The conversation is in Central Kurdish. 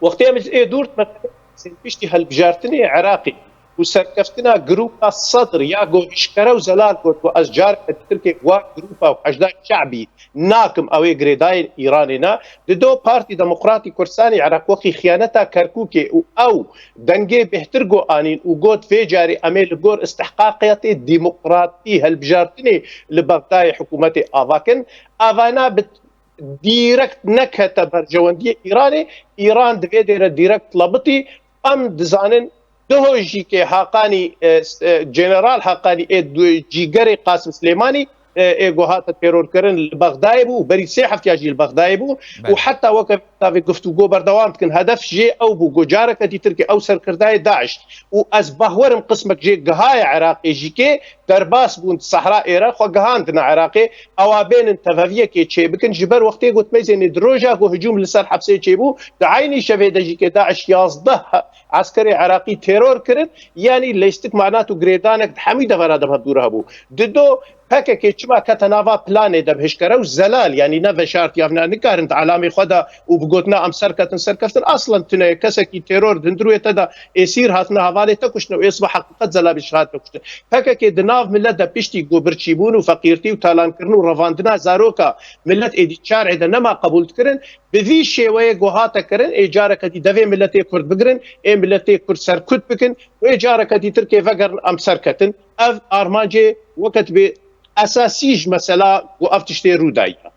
وقتی امز دورت مثلا پشتی هەڵبژارتنی عراقی و سەرکەفتنا گروپا سەدر یا گۆهشکەرە و زەلال گوت و ئەس جار ترکێک وا گروپا و حەجدا شعبی ناکم ئەوەی گرێدای ئیرانێنا ددۆ پارتی دەموقراتی کوردستانی عراق وەقی خیانەتا کەرکووکێ و ئەو دەنگێ بهتر گۆ ئانین و گۆت فێجاری ئەمێ لە گۆر استحقاقیەتی دیموقراتی هەڵبژارتنی لە بەغدای حکوومەتی ئاواکن ئاوانا دیرەکت نەکەتە بەرژەوەندی ئیرانێ ئیران دەوێ دێرە دیرەکت لەبتی ئەم دزانن دهۆژی کە حقانی جنرال حقانی جیگەری قاسم سلێمانی گوهات تێرۆرکردن لە بەغدای بوو بەری سێ هەفتیاژی لە بەغدای بوو و حتا وەکە تاوێ گفتوگۆ بەردەوام بکەن هەدەف ژێ ئەو بوو گۆجارەکە دیترکە ئەو سەرکردای داعش و ئەس بەهوەرم قسمك جێ گەهای عراقێژیکێ دەرباس بوون سەحرا ئێرە خۆ گەهاندنە عراقێ ئەوا بێنن تەڤەڤیەکێ چێ بکن ji ber وەختێ گوتمەزێنێ درۆژا گۆ هجوم لەسەر حەبسێ چێبوو دعینی شەوێ دەژیکێ داعش 11 عسکری عراقی تێرۆر کرد یانی لەیستک معنات و گرێدانێک هەمی دەڤەرا دەبە دوورە هەبوو ددۆ پەکێکی چما کەتەناوا پلانێ دەبهشکەرە و زەلال یعنی نەڤە شارتیاڤنا نکارن عەلامی خۆدا و بگوتنا ئەم سەرکەتن سەرکەفتن ئەسڵەن تونەیە کەسێکی تێرۆر دندروێتەدا ئێسیر هاتنە هەڤالێ تەکوشتنەوە ئێسبە حەقیقەت زەلابی شهات تەکوشتن پەکێکی دناو ملەتە پشتی گۆبرچیبوون و فەقیرتی و تالانکردن و ڕەڤاندنا زارۆکە ملەت ئێدی چارعێدە نەما قبولکردن بڤی شێوەیە گۆهاتەکردن ئێجارەکەتی دەوێ ملەتێ کورد بگرن ئێ ملەتێ کورد سەرکوت بکن و ئێجارەکەتی ترکێ ڤەگەرن ئەم سەرکەتن ئەv ئارمانجێ وەکت بێ ئەساسیش مەسەلا و ئەف تشتێ ڕوودایە